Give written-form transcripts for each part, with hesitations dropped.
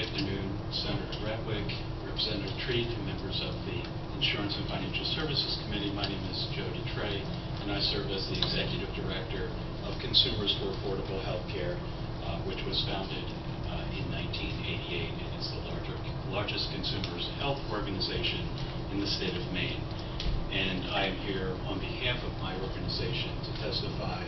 afternoon, Senator Ratwick, Representative Treat, and members of the Insurance and Financial Services Committee. My name is Joe Ditre, and I serve as the Executive Director of Consumers for Affordable Healthcare, which was founded in 1988. It is the largest consumers health organization in the state of Maine. And I am here on behalf of my organization to testify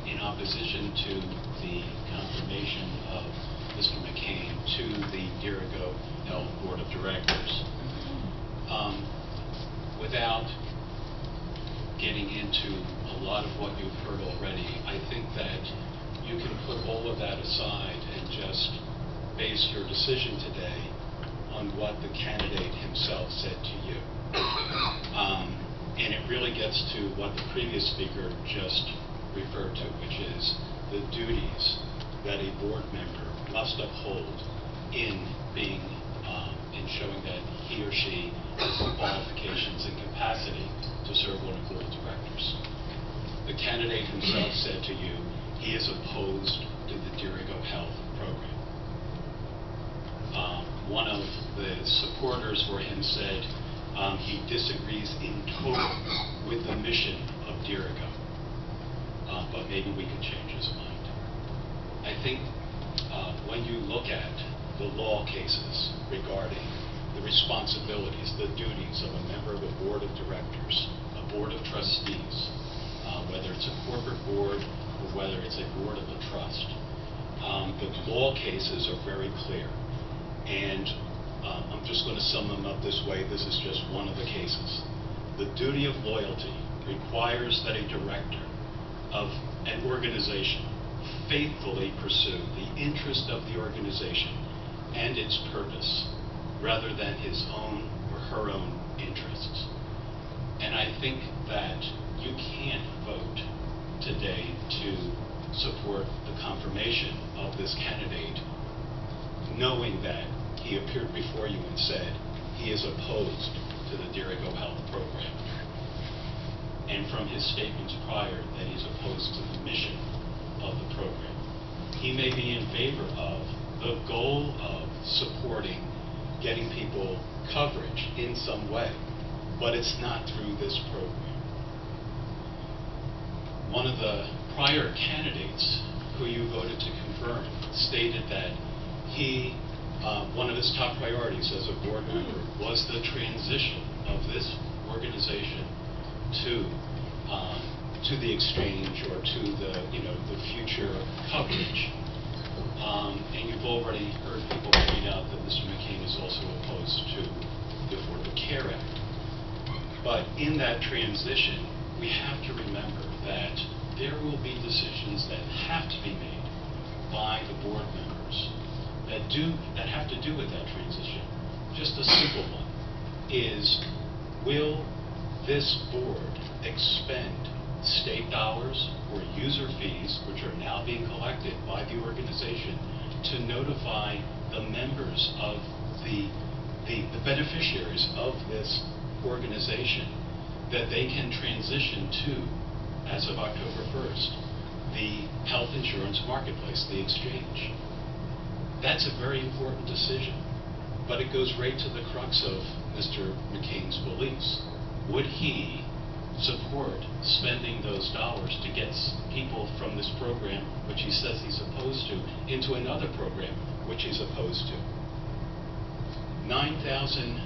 in opposition to the confirmation of Mr. McKane to the Dirigo Health Board of Directors. Without getting into a lot of what you've heard already, I think that you can put all of that aside and just base your decision today on what the candidate himself said to you. And it really gets to what the previous speaker just referred to, which is the duties that a board member must uphold in being, in showing that he or she has the qualifications and capacity to serve on a board of directors. The candidate himself said to you, he is opposed to the Dirigo Health program. One of the supporters for him said he disagrees in total with the mission of Dirigo, but maybe we can change his mind. I think when you look at the law cases regarding the responsibilities, the duties of a member of a board of directors, a board of trustees, whether it's a corporate board or whether it's a board of a trust, the law cases are very clear. And I'm just going to sum them up this way. This is just one of the cases. The duty of loyalty requires that a director of an organization faithfully pursue the interest of the organization and its purpose rather than his own or her own interests. And I think that you can't vote today to support the confirmation of this candidate knowing that he appeared before you and said he is opposed to the Dirigo Health program. And from his statements prior that he's opposed to the mission of the program. He may be in favor of the goal of supporting getting people coverage in some way, but it's not through this program. One of the prior candidates who you voted to confirm stated that he, one of his top priorities as a board member was the transition of this organization to the exchange or to the, the future coverage. And you've already heard people point out that Mr. McKane is also opposed to the Affordable Care Act. But in that transition, we have to remember that there will be decisions that have to be made by the board members that have to do with that transition. Just a simple one is, will this board expend state dollars or user fees, which are now being collected by the organization, to notify the members of the beneficiaries of this organization that they can transition to, as of October 1st, the health insurance marketplace, the exchange. That's a very important decision, but it goes right to the crux of Mr. McKane's beliefs. Would he support spending those dollars to get people from this program, which he says he's opposed to, into another program, which he's opposed to? 9,000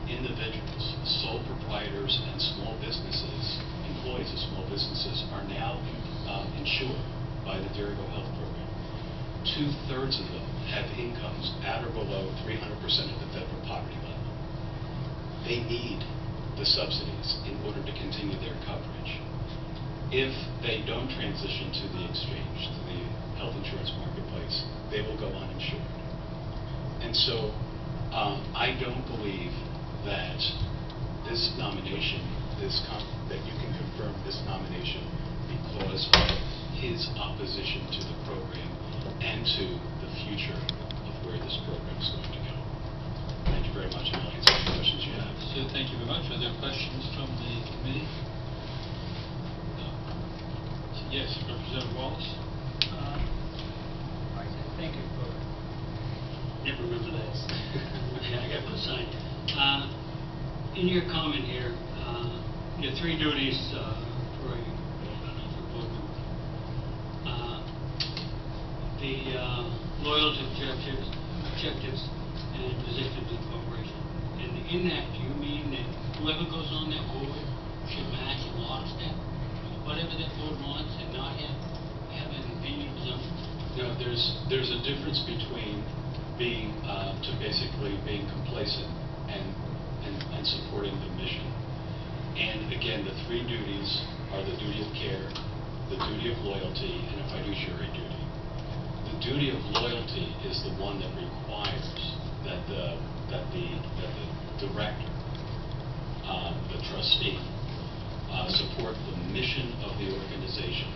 individuals, sole proprietors and small businesses, employees of small businesses, are now insured by the Dirigo Health program. 2/3 of them have incomes at or below 300% of the federal poverty level. They need the subsidies in order to continue their coverage. If they don't transition to the exchange, to the health insurance marketplace, they will go uninsured. And so I don't believe that this nomination, that you can confirm this nomination because of his opposition to the program and to the future of where this program is going to go. Thank you very much, and I'll answer any questions you have. So thank you very much. Are there questions from the committee? No. Yes, Representative Wallace. Thank you for remember that. I got put aside. In your comment here, your 3 duties for a board member. The loyalty objectives and position of the corporation. And in that, do you mean that whoever goes on that board should match in lockstep whatever that board wants and not have an opinion of his own? No, there's a difference between being basically being complacent and supporting the mission. And again, the 3 duties are the duty of care, the duty of loyalty, and a fiduciary duty. The duty of loyalty is the one that requires that the director, the trustee, support the mission of the organization.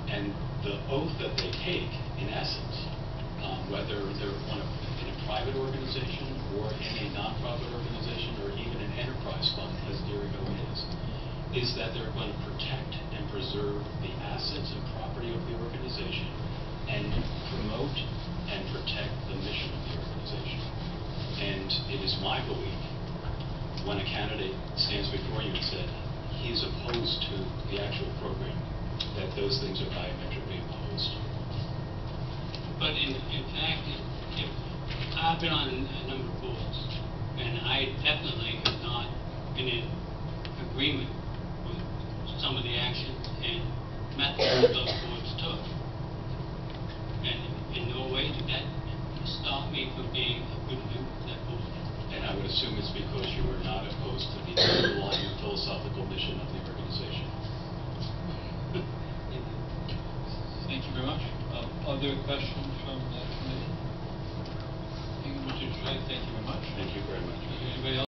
And the oath that they take, in essence, whether they're in a private organization or in a nonprofit organization or even an enterprise fund, as Dirigo is that they're going to protect and preserve the assets and property of the organization and promote and protect the mission of the organization. And it is my belief, when a candidate stands before you and said he's opposed to the actual program, that those things are diametrically opposed. But in fact, if I've been on a number of boards, and I definitely have not been in agreement with some of the actions and methods that those boards took. And in no way did that stop me from being a good member of that board. And I would assume it's because you were not opposed to the underlying philosophical mission of the organization. Thank you very much. Other questions from the